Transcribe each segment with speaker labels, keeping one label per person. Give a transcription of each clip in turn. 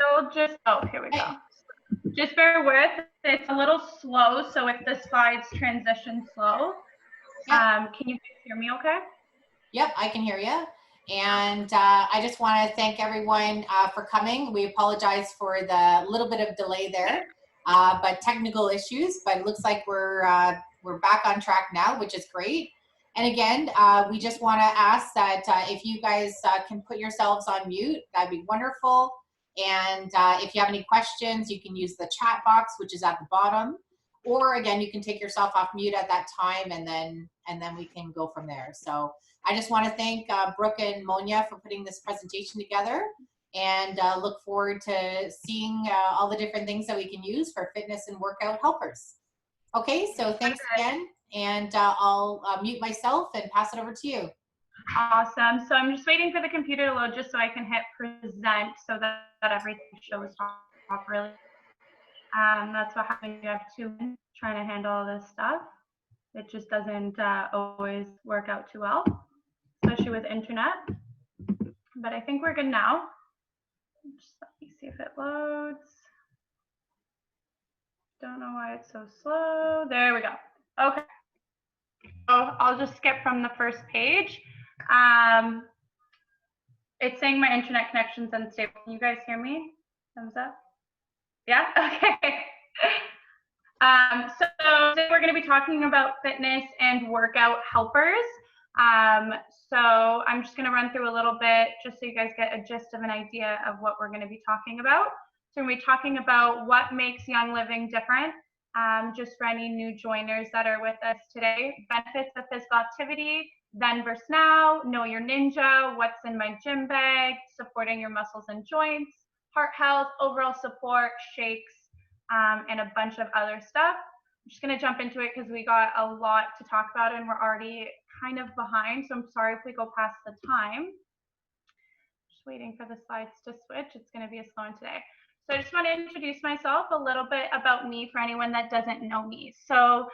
Speaker 1: still just, oh, here we go. Just bear with, it's a little slow, so if the slides transition slow, can you hear me okay?
Speaker 2: Yep, I can hear you. And I just want to thank everyone for coming. We apologize for the little bit of delay there, but technical issues, but it looks like we're back on track now, which is great. And again, we just want to ask that if you guys can put yourselves on mute, that'd be wonderful. And if you have any questions, you can use the chat box, which is at the bottom. Or again, you can take yourself off mute at that time, and then we can go from there. So I just want to thank Brooke and Monia for putting this presentation together, and look forward to seeing all the different things that we can use for fitness and workout helpers. Okay, so thanks again, and I'll mute myself and pass it over to you.
Speaker 1: Awesome. So I'm just waiting for the computer to load just so I can hit present so that everything shows properly. That's what happens when you have two trying to handle all this stuff. It just doesn't always work out too well, especially with internet. But I think we're good now. Just let me see if it loads. Don't know why it's so slow. There we go. Okay. So I'll just skip from the first page. It's saying my internet connection's unstable. Can you guys hear me? Thumbs up? Yeah? Okay. So today we're going to be talking about fitness and workout helpers. So I'm just going to run through a little bit just so you guys get a gist of an idea of what we're going to be talking about. So we're going to be talking about what makes Young Living different, just for any new joiners that are with us today. Benefits of physical activity, then versus now, know your ninja, what's in my gym bag, supporting your muscles and joints, heart health, overall support, shakes, and a bunch of other stuff. I'm just going to jump into it because we got a lot to talk about and we're already kind of behind. So I'm sorry if we go past the time. Just waiting for the slides to switch. It's going to be a slow one today. So I just want to introduce myself, a little bit about me for anyone that doesn't know me. So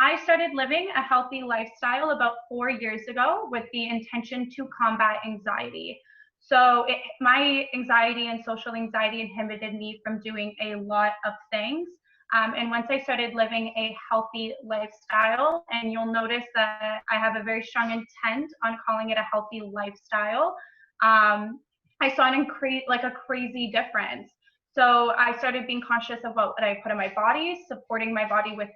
Speaker 1: I started living a healthy lifestyle about 4 years ago with the intention to combat anxiety. So my anxiety and social anxiety inhibited me from doing a lot of things. And once I started living a healthy lifestyle, and you'll notice that I have a very strong intent on calling it a healthy lifestyle, I saw a crazy difference. So I started being conscious of what I put in my body, supporting my body with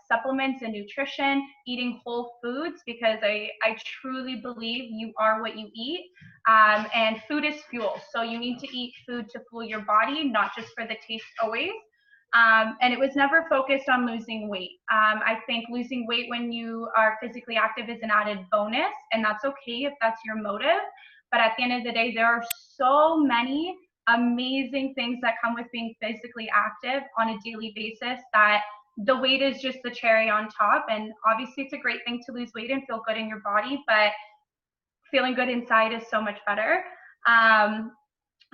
Speaker 1: supplements and nutrition, eating whole foods, because I truly believe you are what you eat, and food is fuel. So you need to eat food to fuel your body, not just for the taste always. And it was never focused on losing weight. I think losing weight when you are physically active is an added bonus, and that's okay if that's your motive. But at the end of the day, there are so many amazing things that come with being physically active on a daily basis that the weight is just the cherry on top. And obviously it's a great thing to lose weight and feel good in your body, but feeling good inside is so much better.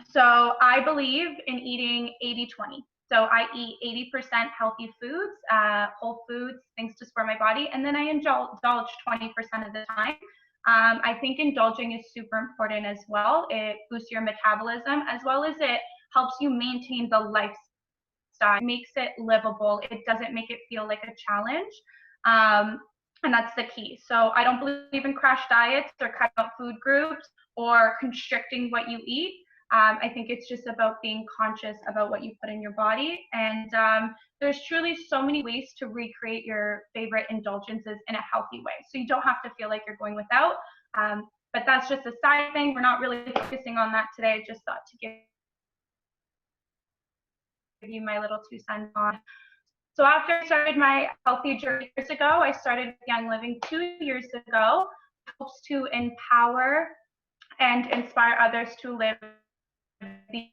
Speaker 1: So I believe in eating 80-20. So I eat 80% healthy foods, whole foods, things to support my body, and then I indulge 20% of the time. I think indulging is super important as well. It boosts your metabolism, as well as it helps you maintain the lifestyle. It makes it livable. It doesn't make it feel like a challenge. And that's the key. So I don't believe in crash diets or cutting out food groups or constricting what you eat. I think it's just about being conscious about what you put in your body. And there's truly so many ways to recreate your favorite indulgences in a healthy way. So you don't have to feel like you're going without. But that's just a side thing. We're not really focusing on that today. I just thought to give you my little 2 cents on. So after I started my healthy journey years ago, I started Young Living 2 years ago. It helps to empower and inspire others to live the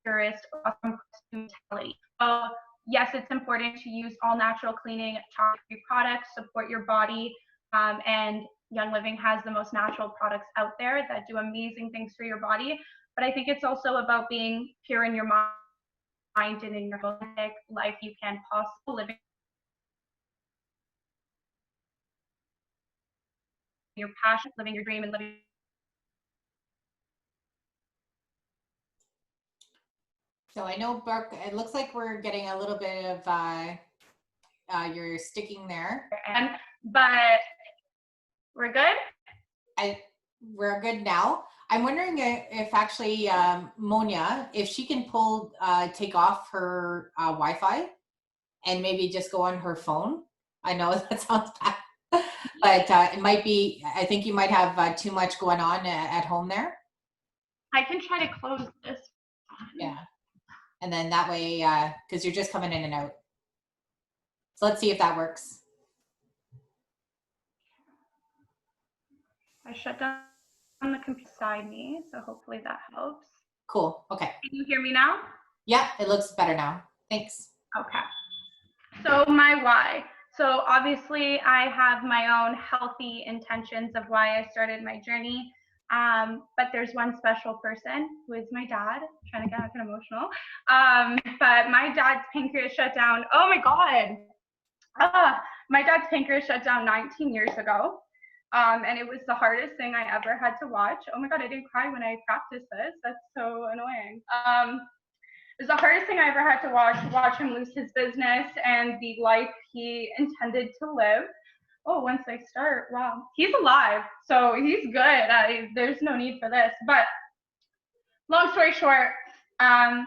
Speaker 1: purest, awesome mentality. So yes, it's important to use all natural cleaning, toxic-free products, support your body, and Young Living has the most natural products out there that do amazing things for your body. But I think it's also about being pure in your mind and in your holistic life you can possibly, living your passion, living your dream, and living.
Speaker 2: So I know, Brooke, it looks like we're getting a little bit of, you're sticking there.
Speaker 1: But we're good?
Speaker 2: We're good now. I'm wondering if actually Monia, if she can take off her Wi-Fi and maybe just go on her phone. I know that sounds bad, but it might be, I think you might have too much going on at home there.
Speaker 1: I can try to close this one.
Speaker 2: Yeah. And then that way, because you're just coming in and out. So let's see if that works.
Speaker 1: I shut down the computer beside me, so hopefully that helps.
Speaker 2: Cool. Okay.
Speaker 1: Can you hear me now?
Speaker 2: Yeah, it looks better now. Thanks.
Speaker 1: Okay. So my why. So obviously I have my own healthy intentions of why I started my journey. But there's one special person who is my dad. I'm trying to get kind of emotional. But my dad's pancreas shut down. Oh my God. My dad's pancreas shut down 19 years ago. And it was the hardest thing I ever had to watch. Oh my God, I didn't cry when I practiced this. That's so annoying. It was the hardest thing I ever had to watch him lose his business and the life he intended to live. Oh, once I start, wow, he's alive, so he's good. There's no need for this. But long story short, I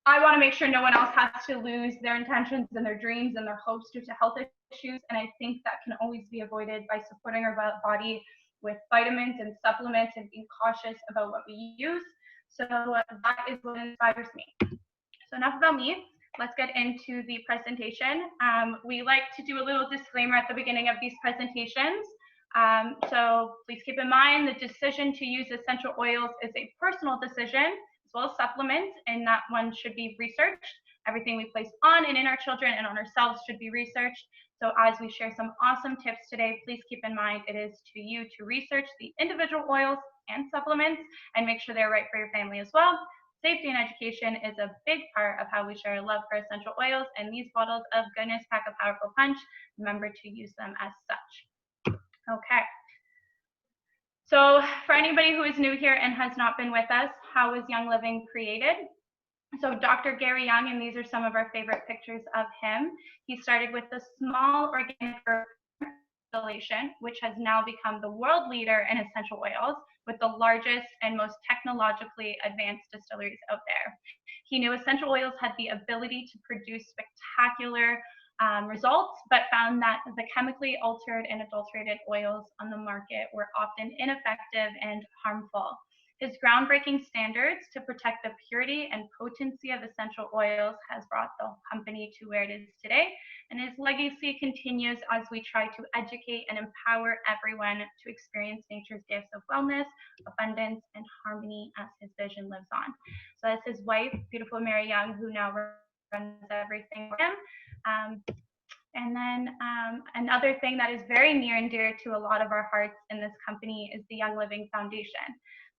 Speaker 1: want to make sure no one else has to lose their intentions and their dreams and their hopes due to health issues. And I think that can always be avoided by supporting our body with vitamins and supplements and being cautious about what we use. So that is what inspires me. So enough about me. Let's get into the presentation. We like to do a little disclaimer at the beginning of these presentations. So please keep in mind the decision to use essential oils is a personal decision, as well as supplements, and that one should be researched. Everything we place on and in our children and on ourselves should be researched. So as we share some awesome tips today, please keep in mind it is to you to research the individual oils and supplements and make sure they're right for your family as well. Safety and education is a big part of how we share love for essential oils, and these bottles of goodness pack a powerful punch. Remember to use them as such. Okay. So for anybody who is new here and has not been with us, how was Young Living created? So Dr. Gary Young, and these are some of our favorite pictures of him. He started with a small organic herb distillation, which has now become the world leader in essential oils, with the largest and most technologically advanced distilleries out there. He knew essential oils had the ability to produce spectacular results, but found that the chemically altered and adulterated oils on the market were often ineffective and harmful. His groundbreaking standards to protect the purity and potency of essential oils has brought the company to where it is today, and his legacy continues as we try to educate and empower everyone to experience nature's gifts of wellness, abundance, and harmony as his vision lives on. So that's his wife, beautiful Mary Young, who now runs everything for him. And then another thing that is very near and dear to a lot of our hearts in this company is the Young Living Foundation.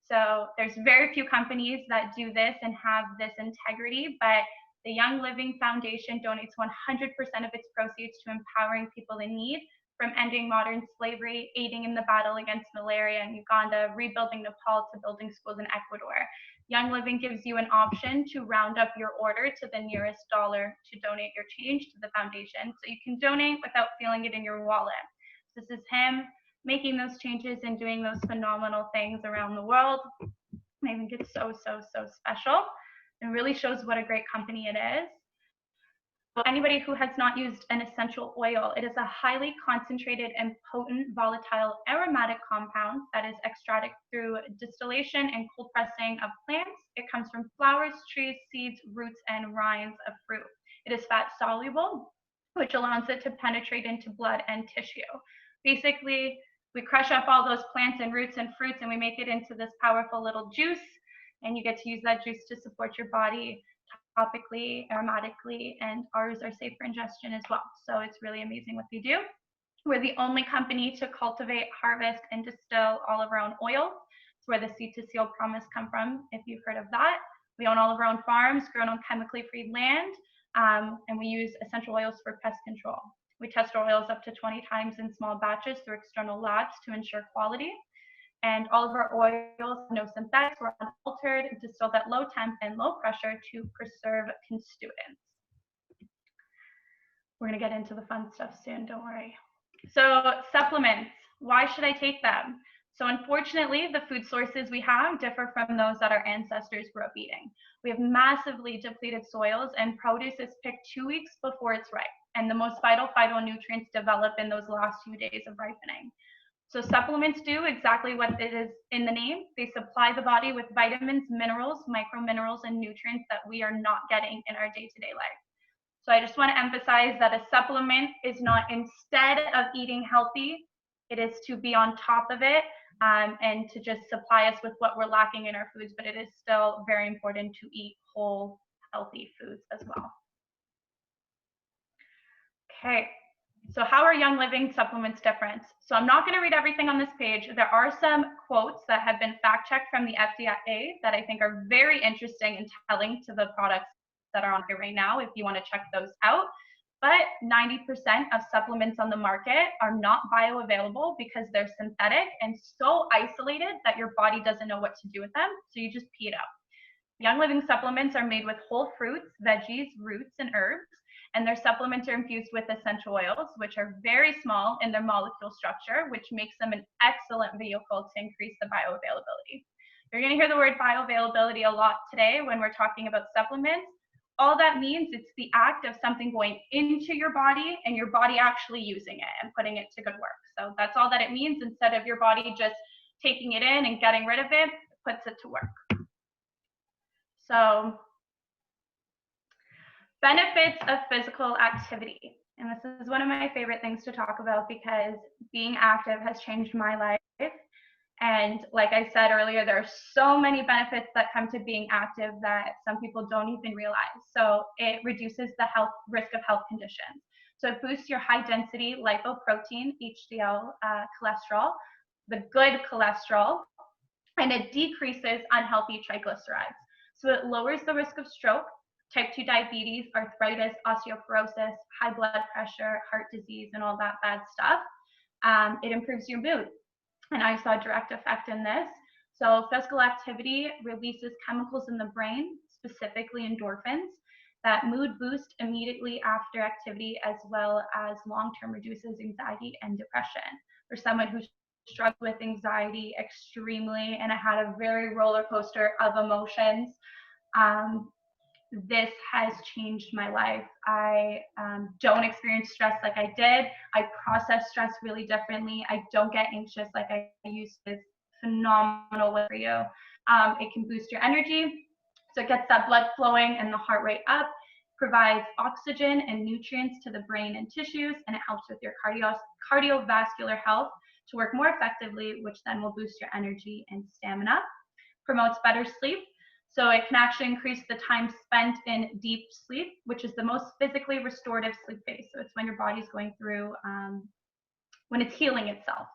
Speaker 1: So there's very few companies that do this and have this integrity, but the Young Living Foundation donates 100% of its proceeds to empowering people in need, from ending modern slavery, aiding in the battle against malaria in Uganda, rebuilding Nepal, to building schools in Ecuador. Young Living gives you an option to round up your order to the nearest dollar to donate your change to the foundation, so you can donate without feeling it in your wallet. This is him making those changes and doing those phenomenal things around the world. I think it's so, so, so special. It really shows what a great company it is. Anybody who has not used an essential oil, it is a highly concentrated and potent volatile aromatic compound that is extracted through distillation and cold pressing of plants. It comes from flowers, trees, seeds, roots, and rinds of fruit. It is fat soluble, which allows it to penetrate into blood and tissue. Basically, we crush up all those plants and roots and fruits and we make it into this powerful little juice, and you get to use that juice to support your body topically, aromatically, and ours are safe for ingestion as well. So it's really amazing what they do. We're the only company to cultivate, harvest, and distill all of our own oils. It's where the seed to seal promise come from, if you've heard of that. We own all of our own farms, grown on chemically free land, and we use essential oils for pest control. We test our oils up to 20 times in small batches through external labs to ensure quality. And all of our oils, no synthetics, were unaltered, distilled at low temp and low pressure to preserve constituents. We're going to get into the fun stuff soon, don't worry. So supplements, why should I take them? So unfortunately, the food sources we have differ from those that our ancestors grew up eating. We have massively depleted soils, and produce is picked 2 weeks before it's ripe, and the most vital phytonutrients develop in those last few days of ripening. So supplements do exactly what it is in the name. They supply the body with vitamins, minerals, microminerals, and nutrients that we are not getting in our day-to-day life. So I just want to emphasize that a supplement is not instead of eating healthy. It is to be on top of it and to just supply us with what we're lacking in our foods, but it is still very important to eat whole, healthy foods as well. Okay, so how are Young Living supplements different? So I'm not going to read everything on this page. There are some quotes that have been fact-checked from the FDA that I think are very interesting and telling to the products that are on here right now, if you want to check those out. But 90% of supplements on the market are not bioavailable because they're synthetic and so isolated that your body doesn't know what to do with them, so you just pee it out. Young Living supplements are made with whole fruits, veggies, roots, and herbs, and their supplements are infused with essential oils, which are very small in their molecule structure, which makes them an excellent vehicle to increase the bioavailability. You're going to hear the word bioavailability a lot today when we're talking about supplements. All that means it's the act of something going into your body and your body actually using it and putting it to good work. So that's all that it means. Instead of your body just taking it in and getting rid of it, it puts it to work. So benefits of physical activity. And this is one of my favorite things to talk about because being active has changed my life. And like I said earlier, there are so many benefits that come to being active that some people don't even realize. So it reduces the risk of health conditions. So it boosts your high density lipoprotein, HDL cholesterol, the good cholesterol, and it decreases unhealthy triglycerides. So it lowers the risk of stroke, type 2 diabetes, arthritis, osteoporosis, high blood pressure, heart disease, and all that bad stuff. It improves your mood. And I saw a direct effect in this. So physical activity releases chemicals in the brain, specifically endorphins, that mood boost immediately after activity, as well as long-term reduces anxiety and depression. For someone who struggled with anxiety extremely, and I had a very roller coaster of emotions, this has changed my life. I don't experience stress like I did. I process stress really differently. I don't get anxious like I used to. It's phenomenal for you. It can boost your energy. So it gets that blood flowing and the heart rate up, provides oxygen and nutrients to the brain and tissues, and it helps with your cardiovascular health to work more effectively, which then will boost your energy and stamina. Promotes better sleep. So it can actually increase the time spent in deep sleep, which is the most physically restorative sleep phase. So it's when your body's going through, when it's healing itself,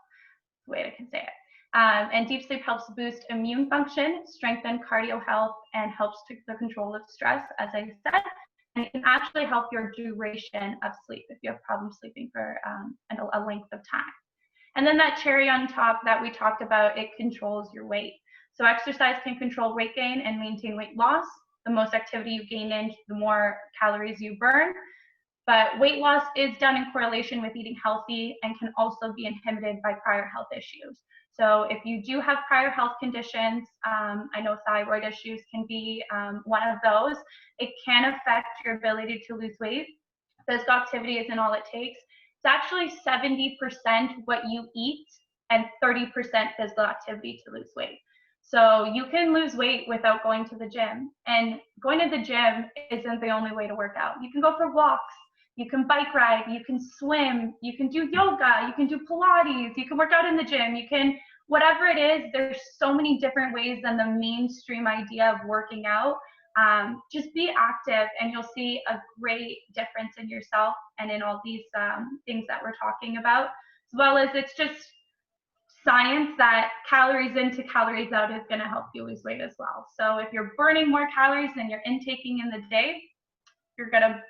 Speaker 1: the way I can say it. And deep sleep helps boost immune function, strengthen cardio health, and helps to the control of stress, as I said. And it can actually help your duration of sleep if you have problems sleeping for a length of time. And then that cherry on top that we talked about, it controls your weight. So exercise can control weight gain and maintain weight loss. The most activity you gain in, the more calories you burn. But weight loss is done in correlation with eating healthy and can also be inhibited by prior health issues. So if you do have prior health conditions, I know thyroid issues can be one of those. It can affect your ability to lose weight. Physical activity isn't all it takes. It's actually 70% what you eat and 30% physical activity to lose weight. So you can lose weight without going to the gym. And going to the gym isn't the only way to work out. You can go for walks, you can bike ride, you can swim, you can do yoga, you can do Pilates, you can work out in the gym, you can, whatever it is, there's so many different ways than the mainstream idea of working out. Just be active and you'll see a great difference in yourself and in all these things that we're talking about, as well as it's just science that calories in to calories out is going to help you lose weight as well. So if you're burning more calories than you're intaking in the day, you're going to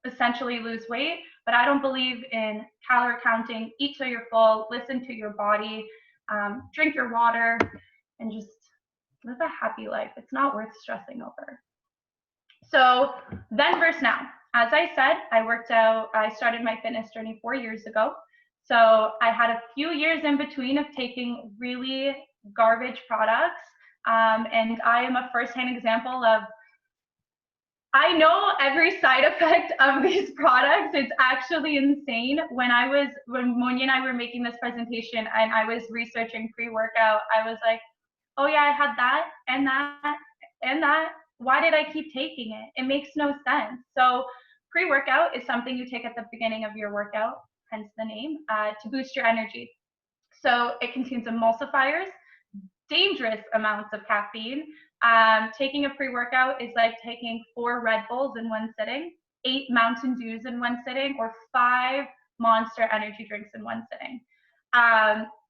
Speaker 1: essentially lose weight. But I don't believe in calorie counting. Eat till you're full, listen to your body. drink your water, and just live a happy life. It's not worth stressing over. So then versus now. As I said, I started my fitness journey 4 years ago. So I had a few years in between of taking really garbage products. And I am a firsthand example of, I know every side effect of these products. It's actually insane. When Monia and I were making this presentation and I was researching pre-workout, I was like, oh yeah, I had that and that and that. Why did I keep taking it? It makes no sense. So pre-workout is something you take at the beginning of your workout, hence the name, to boost your energy. So it contains emulsifiers, dangerous amounts of caffeine. Taking a pre-workout is like taking 4 Red Bulls in one sitting, 8 Mountain Dews in one sitting, or 5 Monster energy drinks in one sitting.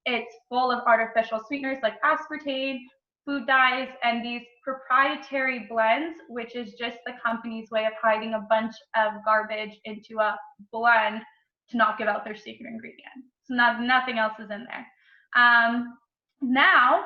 Speaker 1: It's full of artificial sweeteners like aspartame, food dyes, and these proprietary blends, which is just the company's way of hiding a bunch of garbage into a blend to not give out their secret ingredient. So nothing else is in there. Now,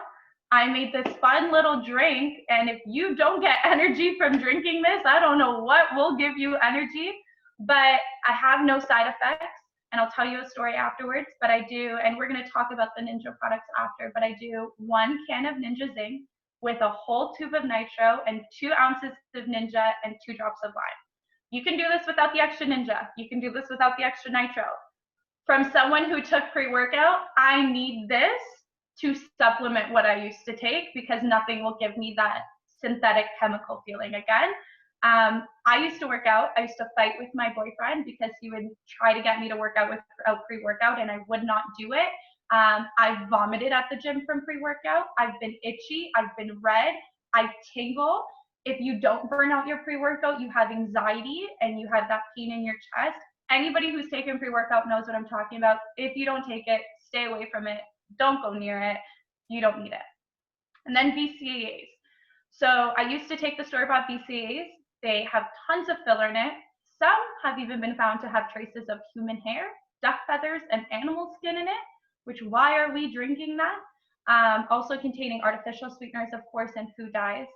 Speaker 1: I made this fun little drink, and if you don't get energy from drinking this, I don't know what will give you energy, but I have no side effects, and I'll tell you a story afterwards, but I do, and we're gonna talk about the Ninja products after, but I do 1 can of Ninja Zinc with a whole tube of nitro and 2 ounces of Ninja and 2 drops of lime. You can do this without the extra Ninja. You can do this without the extra nitro. From someone who took pre-workout, I need this to supplement what I used to take because nothing will give me that synthetic chemical feeling again. I used to work out. I used to fight with my boyfriend because he would try to get me to work out without pre-workout, and I would not do it. I vomited at the gym from pre-workout. I've been itchy. I've been red. I tingle. If you don't burn out your pre-workout, you have anxiety and you have that pain in your chest. Anybody who's taken pre-workout knows what I'm talking about. If you don't take it, stay away from it. Don't go near it. You don't need it. And then BCAAs. So I used to take the store-bought BCAAs. They have tons of filler in it. Some have even been found to have traces of human hair, duck feathers, and animal skin in it, which why are we drinking that? Also containing artificial sweeteners, of course, and food dyes.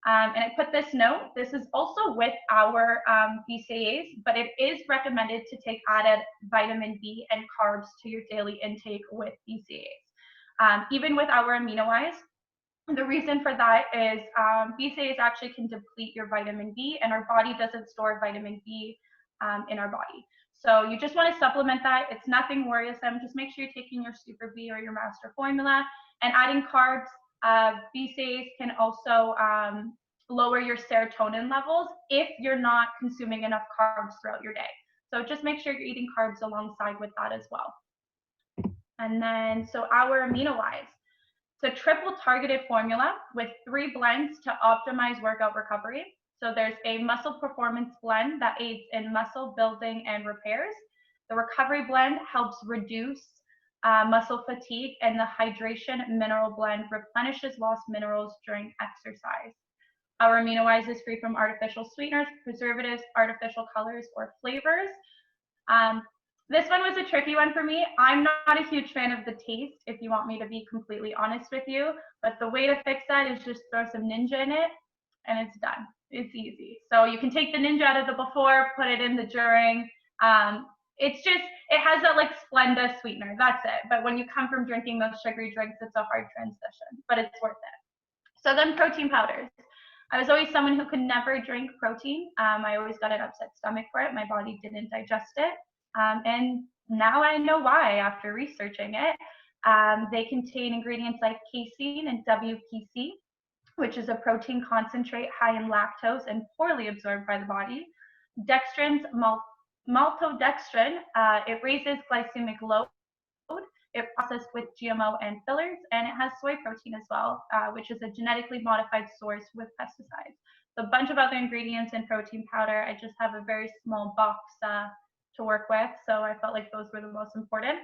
Speaker 1: And I put this note, this is also with our BCAAs, but it is recommended to take added vitamin B and carbs to your daily intake with BCAAs. Even with our amino-wise, the reason for that is BCAAs actually can deplete your vitamin B, and our body doesn't store vitamin B in our body. So you just want to supplement that. It's nothing worrisome. Just make sure you're taking your Super B or your Master Formula and adding carbs. BCAAs can also lower your serotonin levels if you're not consuming enough carbs throughout your day. So just make sure you're eating carbs alongside with that as well. And then, so our amino-wise. It's a triple targeted formula with 3 blends to optimize workout recovery. So there's a muscle performance blend that aids in muscle building and repairs. The recovery blend helps reduce muscle fatigue, and the hydration mineral blend replenishes lost minerals during exercise. Our amino-wise is free from artificial sweeteners, preservatives, artificial colors, or flavors. This one was a tricky one for me. I'm not a huge fan of the taste, if you want me to be completely honest with you, but the way to fix that is just throw some Ninja in it, and it's done. It's easy. So you can take the Ninja out of the before, put it in the during. It's just, it has that like Splenda sweetener, that's it. But when you come from drinking those sugary drinks, it's a hard transition, but it's worth it. So then protein powders. I was always someone who could never drink protein. I always got an upset stomach for it. My body didn't digest it. And now I know why after researching it. They contain ingredients like casein and WPC, which is a protein concentrate high in lactose and poorly absorbed by the body. Dextrin's maltodextrin, it raises glycemic load. It processed with GMO and fillers, and it has soy protein as well, which is a genetically modified source with pesticides. So a bunch of other ingredients in protein powder. I just have a very small box to work with, so I felt like those were the most important.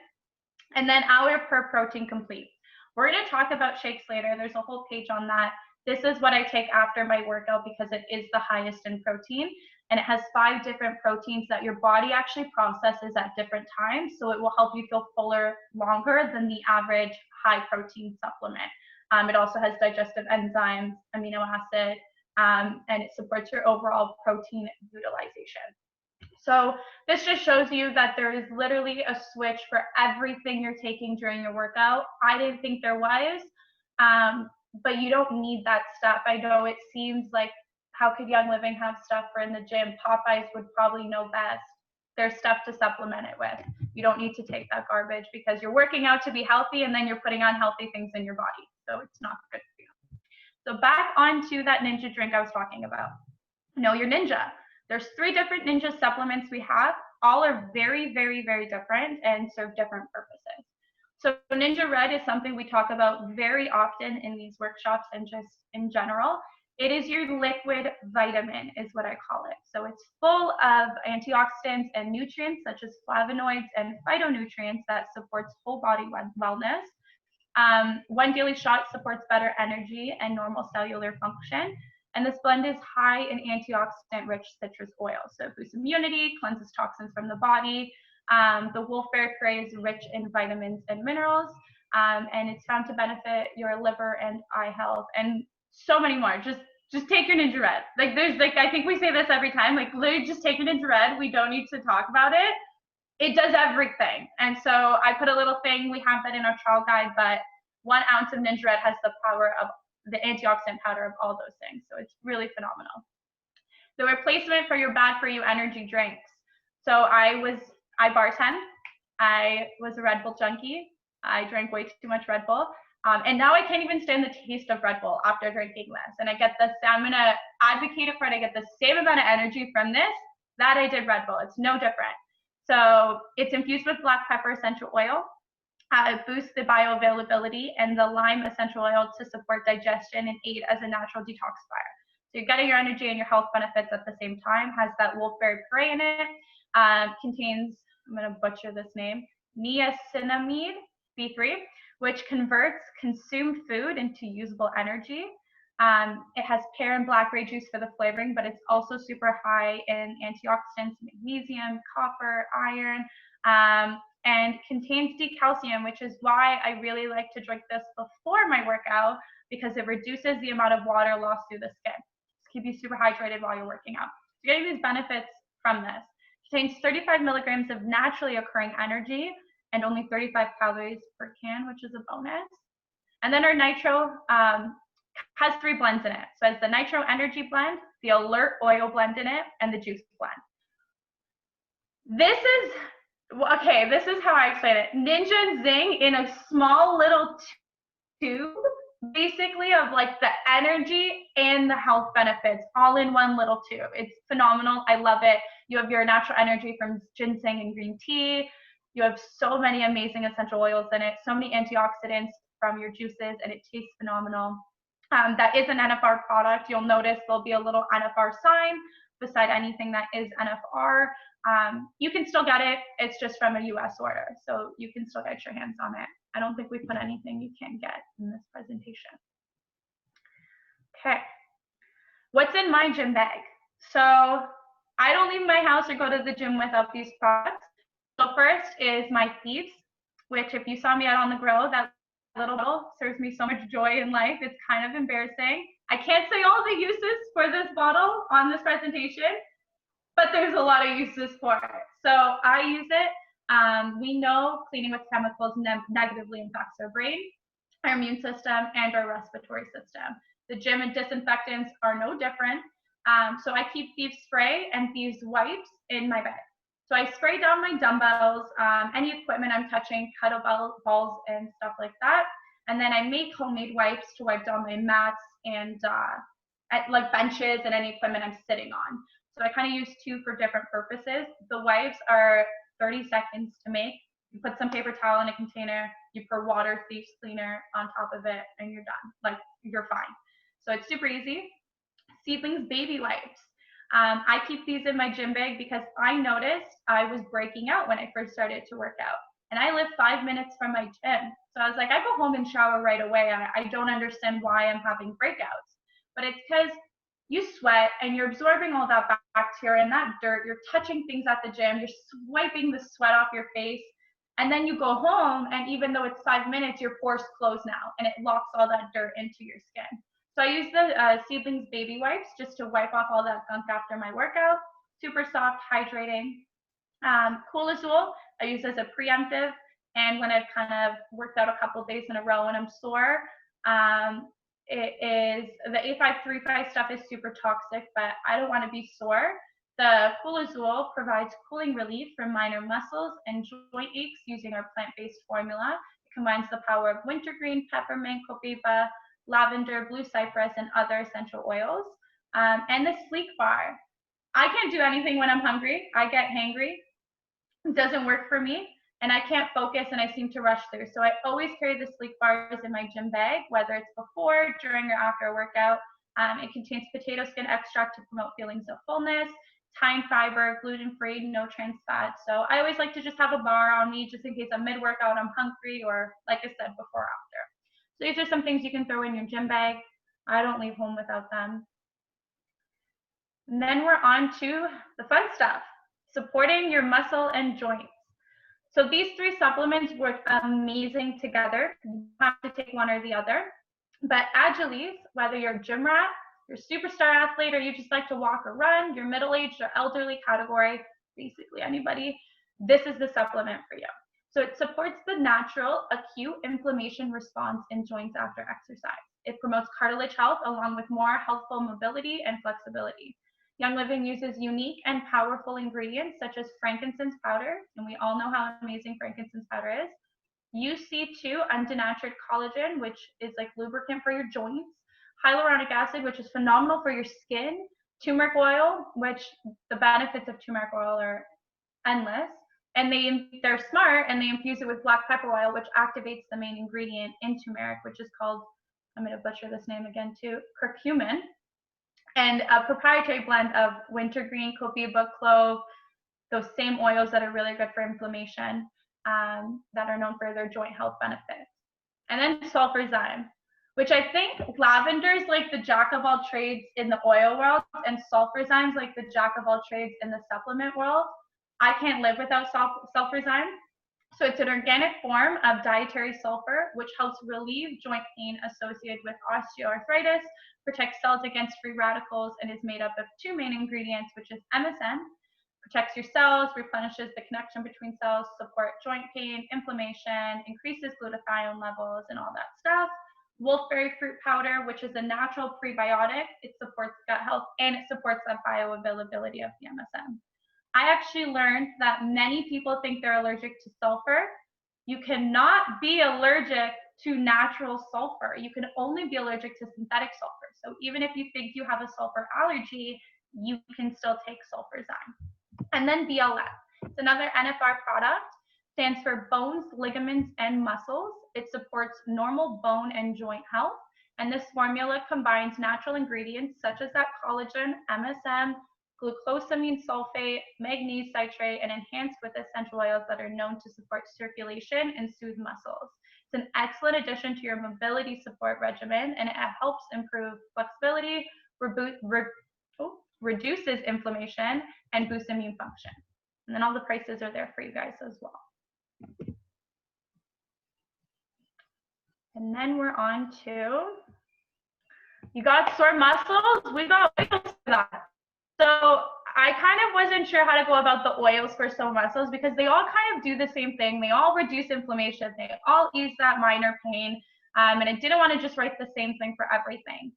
Speaker 1: And then our Per Protein Complete. We're going to talk about shakes later. There's a whole page on that. This is what I take after my workout because it is the highest in protein. and it has 5 different proteins that your body actually processes at different times. So it will help you feel fuller longer than the average high protein supplement. It also has digestive enzymes, amino acid, and it supports your overall protein utilization. So this just shows you that there is literally a switch for everything you're taking during your workout. I didn't think there was, but you don't need that stuff. I know it seems like, how could Young Living have stuff for in the gym? Popeyes would probably know best. There's stuff to supplement it with. You don't need to take that garbage because you're working out to be healthy and then you're putting on healthy things in your body. So it's not good for you. So back onto that ninja drink I was talking about. Know your ninja. There's 3 different ninja supplements we have. All are very, very, very different and serve different purposes. So Ninja Red is something we talk about very often in these workshops and just in general. It is your liquid vitamin, is what I call it. So it's full of antioxidants and nutrients such as flavonoids and phytonutrients that supports whole body wellness. 1 daily shot supports better energy and normal cellular function. And this blend is high in antioxidant-rich citrus oil. So it boosts immunity, cleanses toxins from the body. The wolfberry puree is rich in vitamins and minerals, and it's found to benefit your liver and eye health, and so many more. Just take your Ninja Red. Like I think we say this every time, like literally just take your Ninja Red. We don't need to talk about it. It does everything. And so I put a little thing, we have that in our trial guide, but 1 ounce of Ninja Red has the power of the antioxidant powder of all those things. So it's really phenomenal. The replacement for your bad for you energy drinks. So I bartend. I was a Red Bull junkie. I drank way too much Red Bull. And now I can't even stand the taste of Red Bull after drinking this. And I get this, I'm gonna advocate it for it. I get the same amount of energy from this that I did Red Bull. It's no different. So it's infused with black pepper essential oil. It boosts the bioavailability and the lime essential oil to support digestion and aid as a natural detoxifier. So you're getting your energy and your health benefits at the same time. Has that wolfberry puree in it. Contains, I'm going to butcher this name, niacinamide B3, which converts consumed food into usable energy. It has pear and blackberry juice for the flavoring, but it's also super high in antioxidants, magnesium, copper, iron, and contains decalcium, which is why I really like to drink this before my workout, because it reduces the amount of water lost through the skin. Just keep you super hydrated while you're working out. So you're getting these benefits from this. It contains 35 milligrams of naturally occurring energy and only 35 calories per can, which is a bonus. And then our nitro has 3 blends in it. So it's the nitro energy blend, the alert oil blend in it, and the juice blend. This is how I explain it. Ninja Zing in a small little tube, basically, of like the energy and the health benefits all in one little tube. It's phenomenal. I love it. You have your natural energy from ginseng and green tea. You have so many amazing essential oils in it, so many antioxidants from your juices, and it tastes phenomenal. That is an NFR product. You'll notice there'll be a little NFR sign beside anything that is NFR. You can still get it. It's just from a US order, so you can still get your hands on it. I don't think we put anything you can't get in this presentation. Okay, what's in my gym bag? So I don't leave my house or go to the gym without these products. So first is my Thieves, which if you saw me out on the grill, that little bottle serves me so much joy in life. It's kind of embarrassing. I can't say all the uses for this bottle on this presentation, but there's a lot of uses for it. So I use it. We know cleaning with chemicals negatively impacts our brain, our immune system, and our respiratory system. The gym and disinfectants are no different. So I keep Thieves spray and Thieves wipes in my bag. So I spray down my dumbbells, any equipment I'm touching, kettlebells and stuff like that. And then I make homemade wipes to wipe down my mats and like benches and any equipment I'm sitting on. So I kind of use 2 for different purposes. The wipes are 30 seconds to make. You put some paper towel in a container, you pour water, Thieves cleaner on top of it, and you're done. Like, you're fine. So it's super easy. Seedlings baby wipes. I keep these in my gym bag because I noticed I was breaking out when I first started to work out. And I live 5 minutes from my gym. So I was like, I go home and shower right away. I don't understand why I'm having breakouts. But it's because you sweat and you're absorbing all that bacteria and that dirt. You're touching things at the gym. You're swiping the sweat off your face. And then you go home, and even though it's 5 minutes, your pores close now, and it locks all that dirt into your skin. So I use the Seedlings baby wipes just to wipe off all that gunk after my workout. Super soft, hydrating. Cool Azul, I use as a preemptive. And when I've kind of worked out a couple days in a row and I'm sore, it is the A535 stuff is super toxic, but I don't want to be sore. The Cool Azul provides cooling relief for minor muscles and joint aches using our plant-based formula. It combines the power of wintergreen, peppermint, copaiba, lavender, blue cypress, and other essential oils. And the Sleek Bar. I can't do anything when I'm hungry. I get hangry. It doesn't work for me, and I can't focus, and I seem to rush through. So I always carry the Sleek Bars in my gym bag, whether it's before, during, or after a workout. It contains potato skin extract to promote feelings of fullness, thyme fiber, gluten-free, no trans fat. So I always like to just have a bar on me just in case I'm mid-workout, I'm hungry, or like I said, before or after. So these are some things you can throw in your gym bag. I don't leave home without them. And then we're on to the fun stuff, supporting your muscle and joints. So these 3 supplements work amazing together. You have to take one or the other. But Agiles, whether you're a gym rat, you're a superstar athlete, or you just like to walk or run, you're middle-aged or elderly category, basically anybody, this is the supplement for you. So it supports the natural acute inflammation response in joints after exercise. It promotes cartilage health along with more healthful mobility and flexibility. Young Living uses unique and powerful ingredients such as frankincense powder, and we all know how amazing frankincense powder is, UC2 undenatured collagen, which is like lubricant for your joints, hyaluronic acid, which is phenomenal for your skin, turmeric oil, which the benefits of turmeric oil are endless, and they're smart and they infuse it with black pepper oil, which activates the main ingredient in turmeric, which is called, I'm going to butcher this name again too, curcumin, and a proprietary blend of wintergreen, copaiba, clove, those same oils that are really good for inflammation, that are known for their joint health benefits. And then sulfurzyme, which I think lavender is like the jack of all trades in the oil world, and sulfurzyme is like the jack of all trades in the supplement world. I can't live without sulfurzyme. So it's an organic form of dietary sulfur, which helps relieve joint pain associated with osteoarthritis, protects cells against free radicals, and is made up of 2 main ingredients, which is MSM, protects your cells, replenishes the connection between cells, support joint pain, inflammation, increases glutathione levels, and all that stuff. Wolfberry fruit powder, which is a natural prebiotic. It supports gut health, and it supports that bioavailability of the MSM. I actually learned that many people think they're allergic to sulfur. You cannot be allergic to natural sulfur. You can only be allergic to synthetic sulfur. So even if you think you have a sulfur allergy, you can still take sulfurzyme. And then BLS. It's another NFR product. Stands for bones, ligaments, and muscles. It supports normal bone and joint health. And this formula combines natural ingredients such as that collagen, MSM, glucosamine sulfate, manganese citrate, and enhanced with essential oils that are known to support circulation and soothe muscles. It's an excellent addition to your mobility support regimen, and it helps improve flexibility, reduces inflammation, and boosts immune function. And then all the prices are there for you guys as well. And then we're on to, you got sore muscles, we got oils for that. So I kind of wasn't sure how to go about the oils for sore muscles because they all kind of do the same thing. They all reduce inflammation. They all ease that minor pain. And I didn't want to just write the same thing for everything.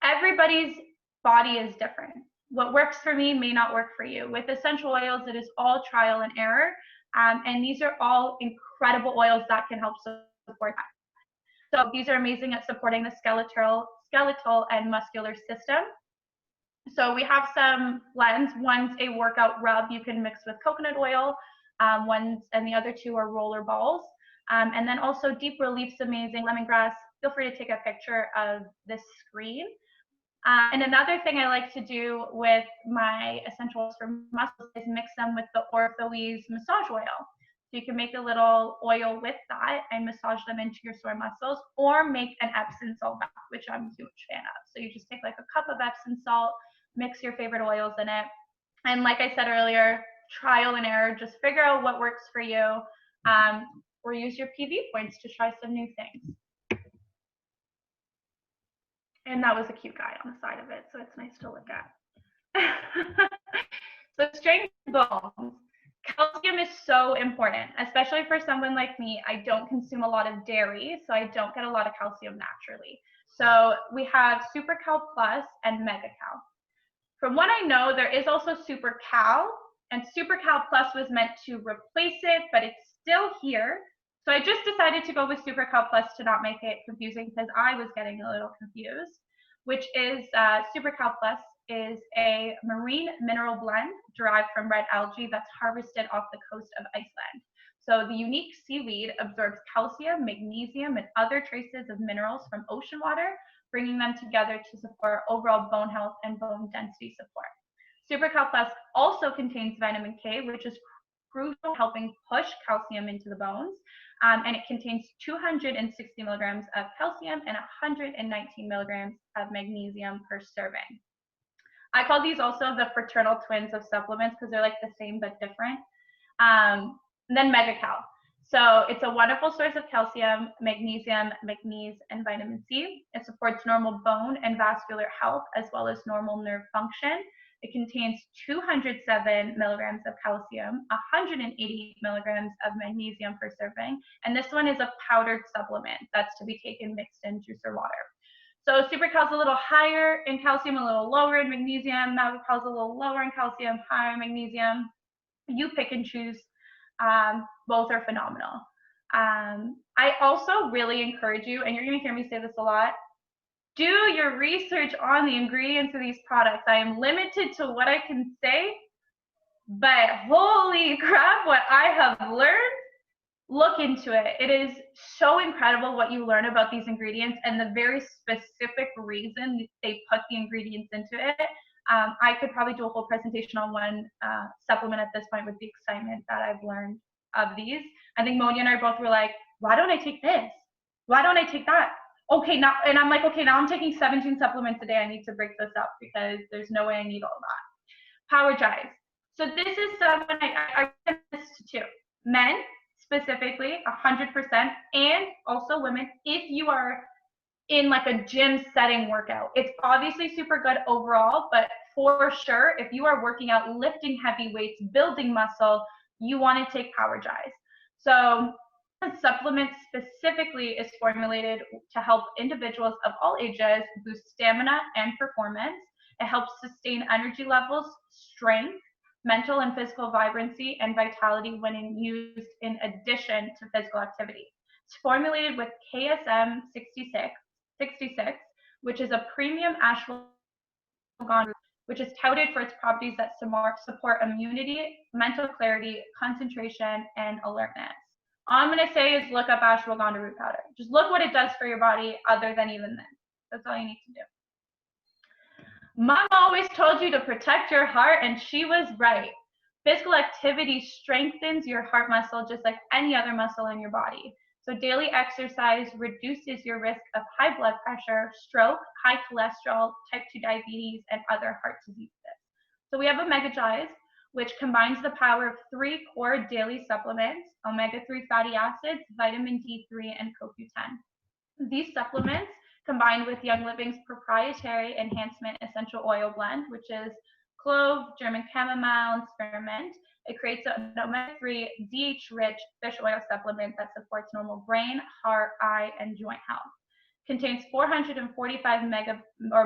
Speaker 1: Everybody's body is different. What works for me may not work for you. With essential oils, it is all trial and error. And these are all incredible oils that can help support that. So these are amazing at supporting the skeletal and muscular system. So we have some blends. One's a workout rub you can mix with coconut oil. And the other 2 are roller balls. And then also Deep Relief's amazing lemongrass. Feel free to take a picture of this screen. And another thing I like to do with my essentials for muscles is mix them with the Orthoease massage oil. So you can make a little oil with that and massage them into your sore muscles, or make an Epsom salt bath, which I'm a huge fan of. So you just take like a cup of Epsom salt, mix your favorite oils in it. And like I said earlier, trial and error, just figure out what works for you, or use your PV points to try some new things. And that was a cute guy on the side of it, so it's nice to look at. So strength bones. Calcium is so important, especially for someone like me. I don't consume a lot of dairy, so I don't get a lot of calcium naturally. So we have Super Cal Plus and Mega Cal. From what I know, there is also Super Cal, and Super Cal Plus was meant to replace it, but it's still here. So I just decided to go with Super Cal Plus to not make it confusing, because I was getting a little confused, which is Super Cal Plus is a marine mineral blend derived from red algae that's harvested off the coast of Iceland. So the unique seaweed absorbs calcium, magnesium, and other traces of minerals from ocean water, bringing them together to support overall bone health and bone density support. Super Cal Plus also contains vitamin K, which is crucial helping push calcium into the bones, and it contains 260 milligrams of calcium and 119 milligrams of magnesium per serving. I call these also the fraternal twins of supplements because they're like the same but different. Then Mega Cal. So it's a wonderful source of calcium, magnesium, manganese, and vitamin C. It supports normal bone and vascular health as well as normal nerve function. It contains 207 milligrams of calcium, 180 milligrams of magnesium per serving, and this one is a powdered supplement that's to be taken mixed in juice or water. So Super Cal's a little higher in calcium, a little lower in magnesium. Mega Cal's a little lower in calcium, higher in magnesium. You pick and choose. Both are phenomenal. I also really encourage you, and you're going to hear me say this a lot, do your research on the ingredients of these products. I am limited to what I can say, but holy crap, what I have learned, look into it. It is so incredible what you learn about these ingredients and the very specific reason they put the ingredients into it. I could probably do a whole presentation on one supplement at this point with the excitement that I've learned of these. I think Monia and I both were like, why don't I take this? Why don't I take that? Okay, now, and I'm like, okay, now I'm taking 17 supplements a day. I need to break this up because there's no way I need all that. Power Drive. So this is someone I recommend this to men specifically, 100%, and also women if you are in like a gym setting workout. It's obviously super good overall, but for sure, if you are working out, lifting heavy weights, building muscle, you want to take Power Drive. So the supplement specifically is formulated to help individuals of all ages boost stamina and performance. It helps sustain energy levels, strength, mental and physical vibrancy, and vitality when used in addition to physical activity. It's formulated with KSM 66, which is a premium ashwagandha, which is touted for its properties that support immunity, mental clarity, concentration, and alertness. All I'm going to say is look up ashwagandha root powder. Just look what it does for your body other than even this. That's all you need to do. Mom always told you to protect your heart, and she was right. Physical activity strengthens your heart muscle just like any other muscle in your body. So daily exercise reduces your risk of high blood pressure, stroke, high cholesterol, type 2 diabetes, and other heart diseases. So we have Omega-Drive, which combines the power of 3 core daily supplements, omega-3 fatty acids, vitamin D3, and CoQ10. These supplements, combined with Young Living's proprietary enhancement essential oil blend, which is clove, German chamomile, and spearmint, it creates an omega-3 DH-rich fish oil supplement that supports normal brain, heart, eye, and joint health. Contains 445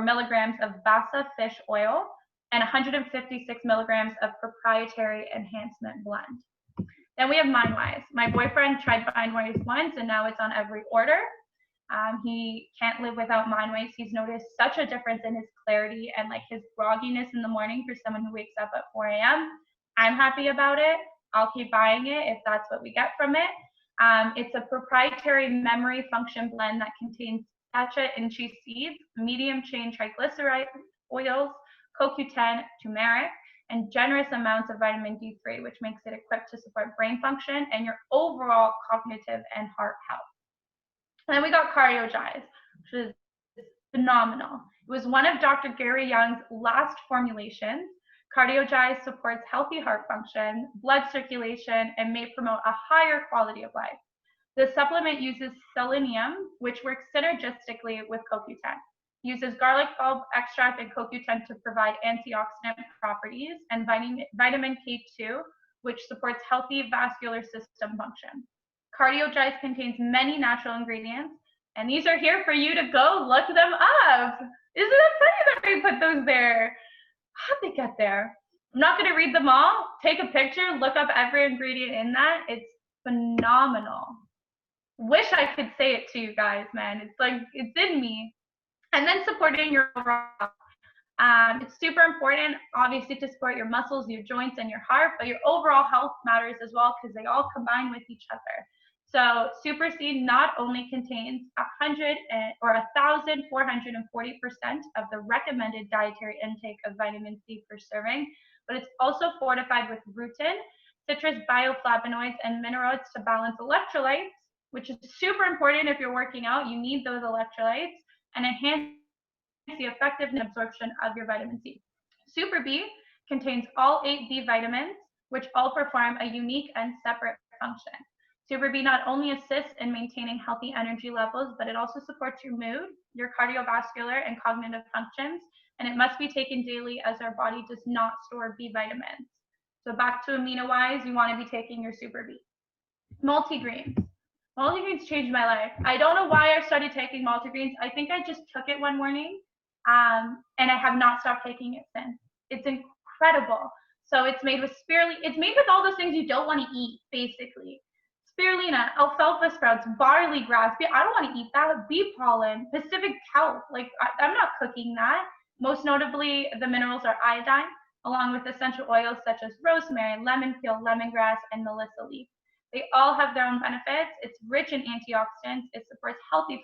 Speaker 1: milligrams of Basa fish oil and 156 milligrams of proprietary enhancement blend. Then we have MindWise. My boyfriend tried MindWise once, and now it's on every order. He can't live without MindWise. He's noticed such a difference in his clarity and like his grogginess in the morning for someone who wakes up at 4 a.m. I'm happy about it. I'll keep buying it if that's what we get from it. It's a proprietary memory function blend that contains matcha and chia seeds, medium chain triglyceride oils, CoQ10, turmeric, and generous amounts of vitamin D3, which makes it equipped to support brain function and your overall cognitive and heart health. And then we got Cardio Drive, which is phenomenal. It was one of Dr. Gary Young's last formulations. CardioGize supports healthy heart function, blood circulation, and may promote a higher quality of life. The supplement uses selenium, which works synergistically with CoQ10. Uses garlic bulb extract and CoQ10 to provide antioxidant properties, and vitamin K2, which supports healthy vascular system function. CardioGize contains many natural ingredients, and these are here for you to go look them up. Isn't it funny that they put those there? How'd they get there? I'm not going to read them all. Take a picture, look up every ingredient in that. It's phenomenal. Wish I could say it to you guys, man. It's like, it's in me. And then supporting your overall health. It's super important, obviously, to support your muscles, your joints, and your heart, but your overall health matters as well because they all combine with each other. So Super Seed not only contains 1,440% of the recommended dietary intake of vitamin C per serving, but it's also fortified with rutin, citrus bioflavonoids, and minerals to balance electrolytes, which is super important if you're working out. You need those electrolytes, and enhance the effective absorption of your vitamin C. Super B contains all 8 B vitamins, which all perform a unique and separate function. Super B not only assists in maintaining healthy energy levels, but it also supports your mood, your cardiovascular and cognitive functions, and it must be taken daily as our body does not store B vitamins. So back to amino-wise, you want to be taking your Super B. Multigreens. Multigreens changed my life. I don't know why I started taking multigreens. I think I just took it one morning, and I have not stopped taking it since. It's incredible. So it's made with spirulina. It's made with all those things you don't want to eat, basically. Spirulina, alfalfa sprouts, barley grass. I don't want to eat that. Bee pollen, Pacific kelp. Like, I'm not cooking that. Most notably, the minerals are iodine, along with essential oils such as rosemary, lemon peel, lemongrass, and melissa leaf. They all have their own benefits. It's rich in antioxidants. It supports healthy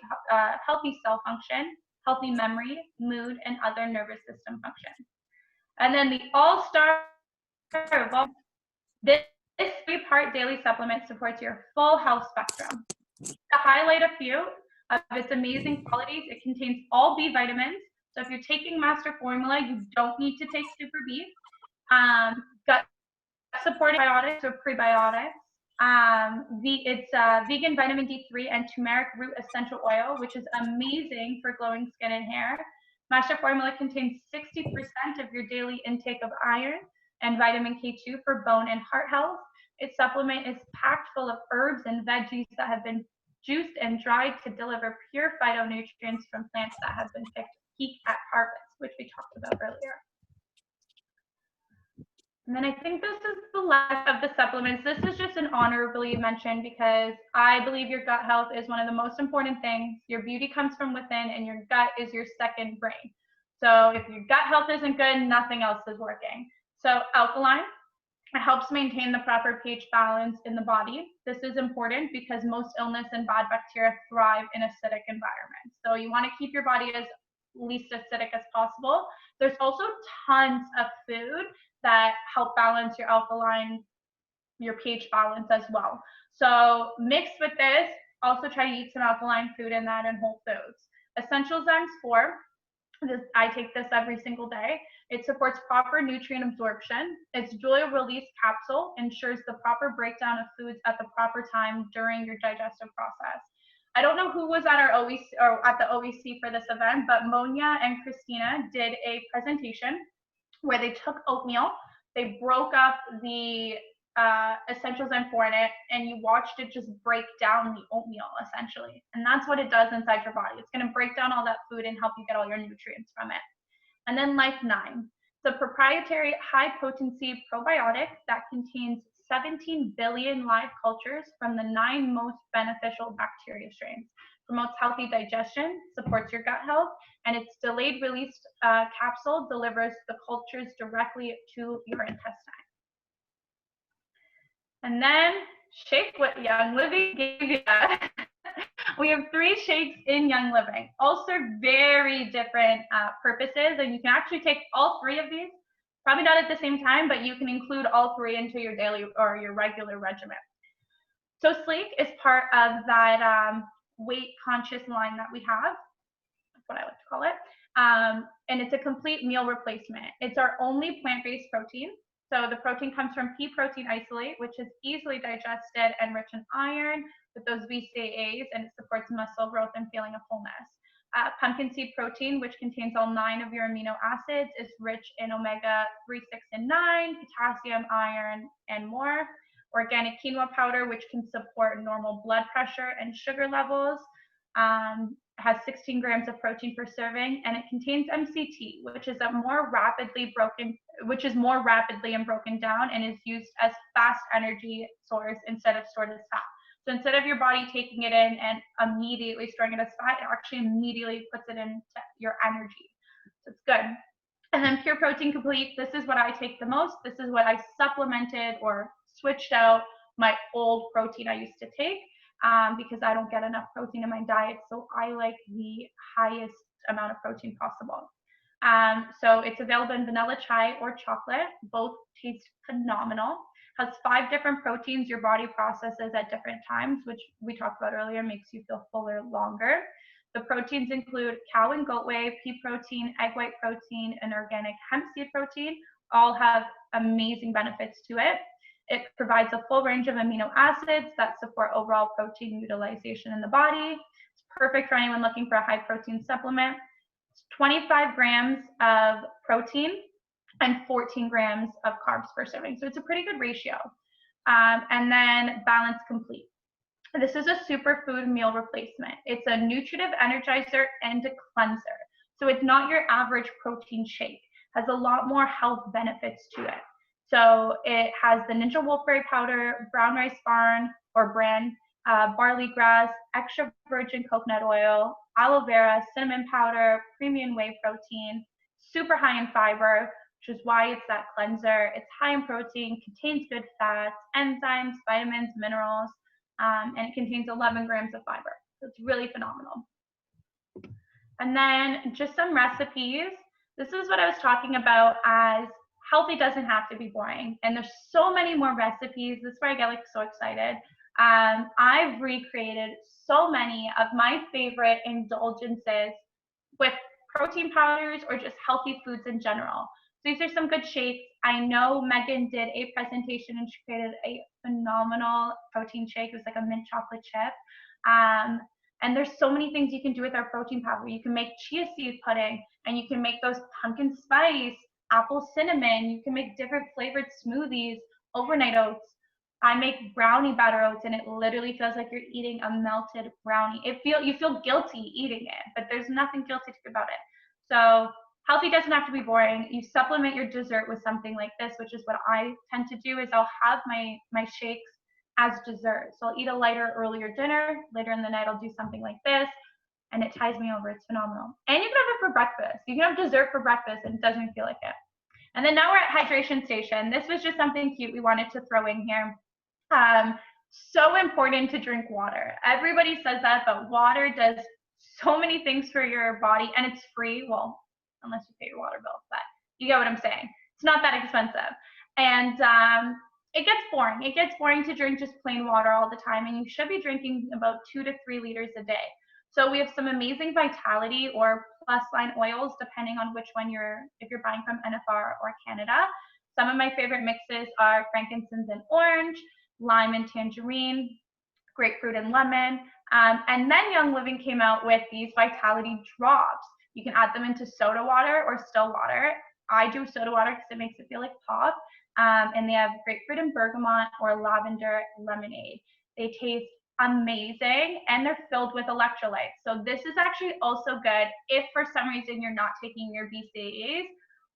Speaker 1: cell function, healthy memory, mood, and other nervous system functions. And then the all-star of all, this 3-part daily supplement supports your full health spectrum. To highlight a few of its amazing qualities, it contains all B vitamins. So if you're taking master formula, you don't need to take Super B. Gut supporting probiotics or prebiotics. It's vegan vitamin D3 and turmeric root essential oil, which is amazing for glowing skin and hair. Master Formula contains 60% of your daily intake of iron and vitamin K2 for bone and heart health. Its supplement is packed full of herbs and veggies that have been juiced and dried to deliver pure phytonutrients from plants that have been picked at harvest, which we talked about earlier. And then I think this is the last of the supplements. This is just an honorably mentioned because I believe your gut health is one of the most important things. Your beauty comes from within, and your gut is your second brain. So if your gut health isn't good, nothing else is working. So alkaline, it helps maintain the proper pH balance in the body. This is important because most illness and bad bacteria thrive in acidic environments. So you want to keep your body as least acidic as possible. There's also tons of food that help balance your alkaline, your pH balance as well. So mixed with this, also try to eat some alkaline food in that and whole foods. Essential Zymes 4, I take this every single day. It supports proper nutrient absorption. Its dual release capsule ensures the proper breakdown of foods at the proper time during your digestive process. I don't know who was at our OEC or at the OEC for this event, but Monia and Christina did a presentation where they took oatmeal, they broke up the essential Zyme 4 in it, and you watched it just break down the oatmeal essentially. And that's what it does inside your body. It's going to break down all that food and help you get all your nutrients from it. And then Life 9. It's a proprietary high potency probiotic that contains 17 billion live cultures from the 9 most beneficial bacteria strains. Promotes healthy digestion, supports your gut health, and its delayed release capsule delivers the cultures directly to your intestine. And then shake what Young Living gave you. We have 3 shakes in Young Living, all serve very different purposes, and you can actually take all 3 of these, probably not at the same time, but you can include all 3 into your daily or your regular regimen. So Sleek is part of that weight conscious line that we have. what I like to call it. And it's a complete meal replacement. It's our only plant-based protein. So the protein comes from pea protein isolate, which is easily digested and rich in iron with those BCAAs, and it supports muscle growth and feeling of fullness. Pumpkin seed protein, which contains all 9 of your amino acids, is rich in omega-3, 6, and 9, potassium, iron, and more. Organic quinoa powder, which can support normal blood pressure and sugar levels, has 16 grams of protein per serving, and it contains MCT, which is more rapidly and broken down, and is used as fast energy source instead of stored as fat. So instead of your body taking it in and immediately storing it as fat, it actually immediately puts it into your energy. So it's good. And then Pure Protein Complete, this is what I take the most. This is what I supplemented or switched out my old protein I used to take because I don't get enough protein in my diet. So I like the highest amount of protein possible. So it's available in vanilla chai or chocolate. Both taste phenomenal. Has 5 different proteins your body processes at different times, which we talked about earlier, makes you feel fuller longer. The proteins include cow and goat whey, pea protein, egg white protein, and organic hemp seed protein. All have amazing benefits to it. It provides a full range of amino acids that support overall protein utilization in the body. It's perfect for anyone looking for a high protein supplement. It's 25 grams of protein and 14 grams of carbs per serving. So it's a pretty good ratio. And then Balance Complete. This is a superfood meal replacement. It's a nutritive energizer and a cleanser. So it's not your average protein shake. It has a lot more health benefits to it. So it has the Ninja Wolfberry powder, brown rice bran, barley grass, extra virgin coconut oil, aloe vera, cinnamon powder, premium whey protein, super high in fiber, which is why it's that cleanser. It's high in protein, contains good fats, enzymes, vitamins, minerals, and it contains 11 grams of fiber. So it's really phenomenal. And then just some recipes. This is what I was talking about as healthy doesn't have to be boring. And there's so many more recipes. This is where I get like so excited. I've recreated so many of my favorite indulgences with protein powders or just healthy foods in general. So these are some good shakes. I know Megan did a presentation and she created a phenomenal protein shake. It was like a mint chocolate chip. And there's so many things you can do with our protein powder. You can make chia seed pudding, and you can make those pumpkin spice, apple cinnamon. You can make different flavored smoothies, overnight oats. I make brownie batter oats, and it literally feels like you're eating a melted brownie. You feel guilty eating it, but there's nothing guilty about it. So healthy doesn't have to be boring. You supplement your dessert with something like this, which is what I tend to do. Is I'll have my shakes as dessert. So I'll eat a lighter, earlier dinner. Later in the night, I'll do something like this, and it ties me over. It's phenomenal. And you can have it for breakfast. You can have dessert for breakfast, and it doesn't even feel like it. And then now we're at hydration station. This was just something cute we wanted to throw in here. So important to drink water. Everybody says that, but water does so many things for your body, and it's free. Well, unless you pay your water bill, but you get what I'm saying. It's not that expensive. And it gets boring. It gets boring to drink just plain water all the time, and you should be drinking about 2 to 3 liters a day. So we have some amazing Vitality or Plus line oils, depending on which one if you're buying from NFR or Canada. Some of my favorite mixes are frankincense and orange, lime and tangerine, grapefruit and lemon. And then Young Living came out with these Vitality drops. You can add them into soda water or still water. I do soda water because it makes it feel like pop. And they have grapefruit and bergamot or lavender lemonade. They taste amazing, and they're filled with electrolytes. So this is actually also good if for some reason you're not taking your BCAAs,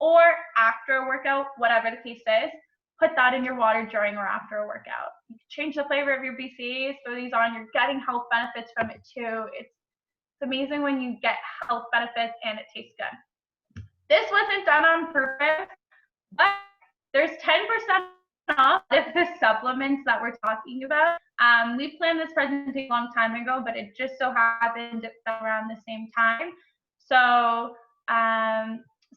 Speaker 1: or after a workout, whatever the case is, put that in your water during or after a workout. You can change the flavor of your BCAAs, throw these on, you're getting health benefits from it too. It's amazing when you get health benefits and it tastes good. This wasn't done on purpose, but there's 10% off of the supplements that we're talking about. We planned this presentation a long time ago, but it just so happened it fell around the same time. So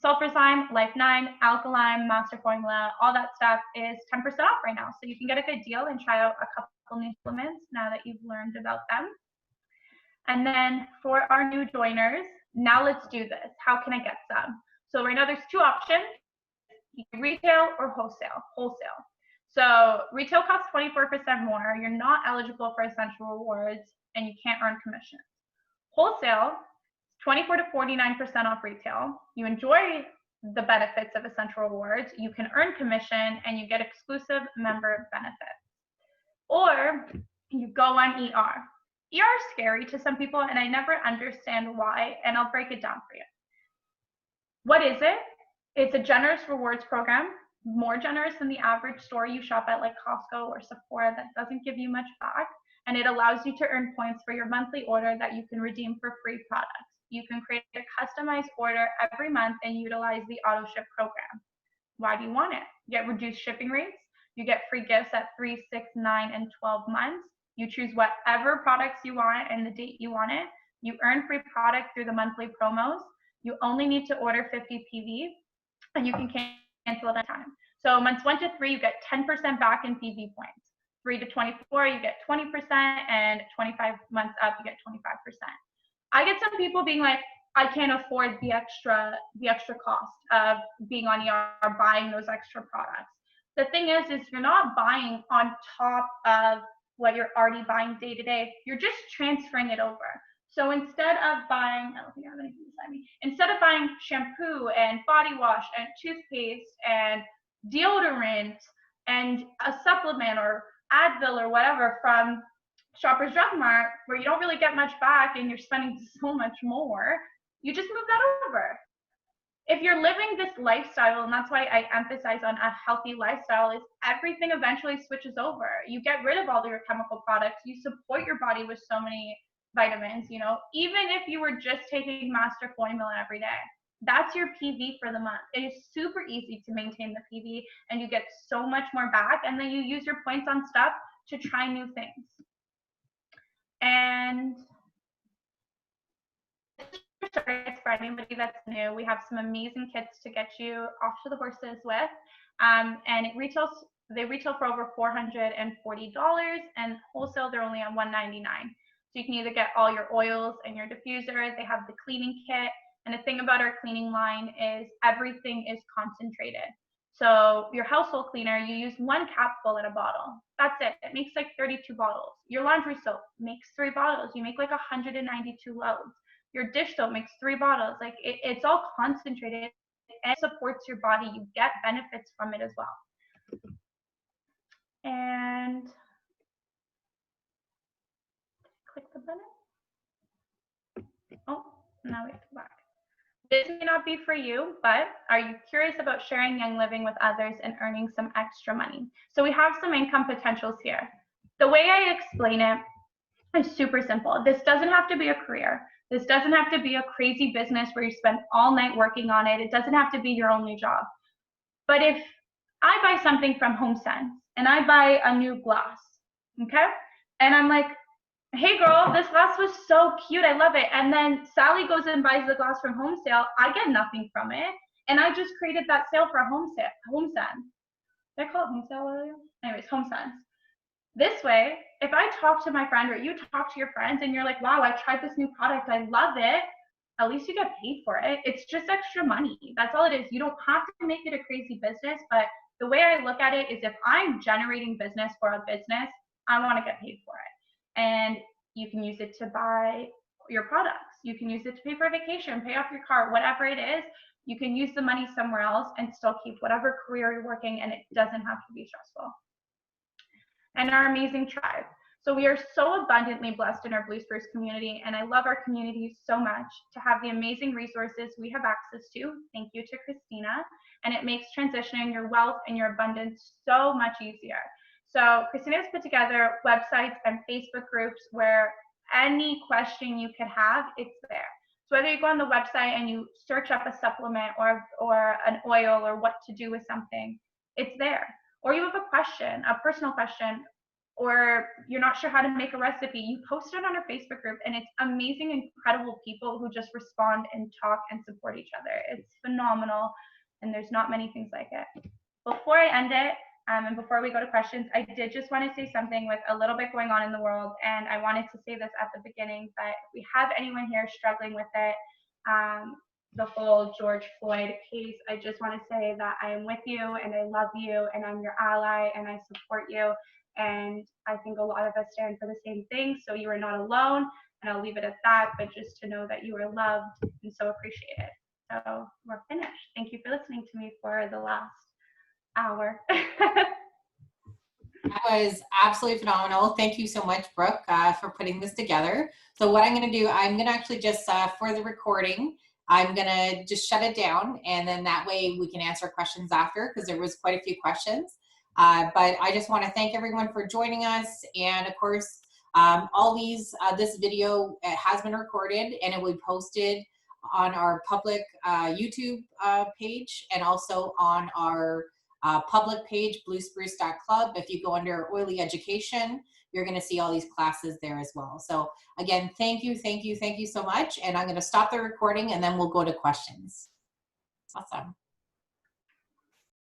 Speaker 1: Sulfurzyme, Life 9, Alkaline, Master Formula, all that stuff is 10% off right now. So you can get a good deal and try out a couple new supplements now that you've learned about them. And then for our new joiners, Now let's do this. How can I get some? So right now there's two options, retail or wholesale. So retail costs 24% more. You're not eligible for essential rewards and you can't earn commissions. Wholesale, 24 to 49% off retail. You enjoy the benefits of essential rewards. You can earn commission and you get exclusive member benefits. Or you go on ER. ER is scary to some people and I never understand why, and I'll break it down for you. What is it? It's a generous rewards program, more generous than the average store you shop at like Costco or Sephora that doesn't give you much back. And it allows you to earn points for your monthly order that you can redeem for free products. You can create a customized order every month and utilize the auto ship program. Why do you want it? You get reduced shipping rates. You get free gifts at 3, 6, 9, and 12 months. You choose whatever products you want and the date you want it. You earn free product through the monthly promos. You only need to order 50 PV and you can cancel at any time. So months 1 to 3, you get 10% back in PV points. 3 to 24, you get 20%, and 25 months up, you get 25%. I get some people being like, I can't afford the extra cost of being on ER, buying those extra products. The thing is you're not buying on top of what you're already buying day to day. You're just transferring it over. So instead of buying, I don't think I have anything beside me. Instead of buying shampoo and body wash and toothpaste and deodorant and a supplement or Advil or whatever from Shoppers Drug Mart, where you don't really get much back and you're spending so much more, you just move that over. If you're living this lifestyle, and that's why I emphasize on a healthy lifestyle, is everything eventually switches over. You get rid of all your chemical products. You support your body with so many vitamins, you know, even if you were just taking master formula every day. That's your PV for the month. It is super easy to maintain the PV and you get so much more back, and then you use your points on stuff to try new things. And for anybody that's new, we have some amazing kits to get you off to the horses with. And they retail for over $440, and wholesale they're only at $199. So you can either get all your oils and your diffuser. They have the cleaning kit. And the thing about our cleaning line is everything is concentrated. So your household cleaner, you use 1 capful in a bottle. That's it. It makes like 32 bottles. Your laundry soap makes 3 bottles. You make like 192 loads. Your dish soap makes 3 bottles. Like it's all concentrated and supports your body. You get benefits from it as well. And click the button. Oh, now we have to go back. This may not be for you, but are you curious about sharing Young Living with others and earning some extra money? So we have some income potentials here. The way I explain it is super simple. This doesn't have to be a career. This doesn't have to be a crazy business where you spend all night working on it. It doesn't have to be your only job. But if I buy something from HomeSense and I buy a new glass, okay? And I'm like, hey girl, this glass was so cute, I love it. And then Sally goes and buys the glass from Wholesale. I get nothing from it. And I just created that sale for HomeSense. Did I call it Wholesale earlier? Anyways, HomeSense. This way, if I talk to my friend or you talk to your friends and you're like, wow, I tried this new product, I love it, at least you get paid for it. It's just extra money. That's all it is. You don't have to make it a crazy business, but the way I look at it is if I'm generating business for a business, I want to get paid for it. And you can use it to buy your products. You can use it to pay for a vacation, pay off your car, whatever it is. You can use the money somewhere else and still keep whatever career you're working, and it doesn't have to be stressful. And our amazing tribe. So we are so abundantly blessed in our Blue Spruce community, and I love our community so much to have the amazing resources we have access to. Thank you to Christina. And it makes transitioning your wealth and your abundance so much easier. So Christina has put together websites and Facebook groups where any question you could have, it's there. So whether you go on the website and you search up a supplement or an oil or what to do with something, it's there. Or you have a question, a personal question, or you're not sure how to make a recipe, you post it on our Facebook group, and it's amazing, incredible people who just respond and talk and support each other. It's phenomenal, and there's not many things like it. Before I end it, and before we go to questions, I did just want to say something with a little bit going on in the world, and I wanted to say this at the beginning, but if we have anyone here struggling with it, the whole George Floyd case, I just want to say that I am with you and I love you and I'm your ally and I support you. And I think a lot of us stand for the same thing. So you are not alone. And I'll leave it at that. But just to know that you are loved and so appreciated. So we're finished. Thank you for listening to me for the last hour.
Speaker 2: That was absolutely phenomenal. Thank you so much, Brooke, for putting this together. So what I'm going to do, I'm going to actually just, for the recording, I'm going to just shut it down, and then that way we can answer questions after, because there was quite a few questions. But I just want to thank everyone for joining us. And of course, all these, this video has been recorded and it will be posted on our public YouTube page, and also on our public page, bluespruce.club. If you go under Oily Education, you're going to see all these classes there as well. So again, thank you so much. And I'm going to stop the recording and then we'll go to questions. Awesome.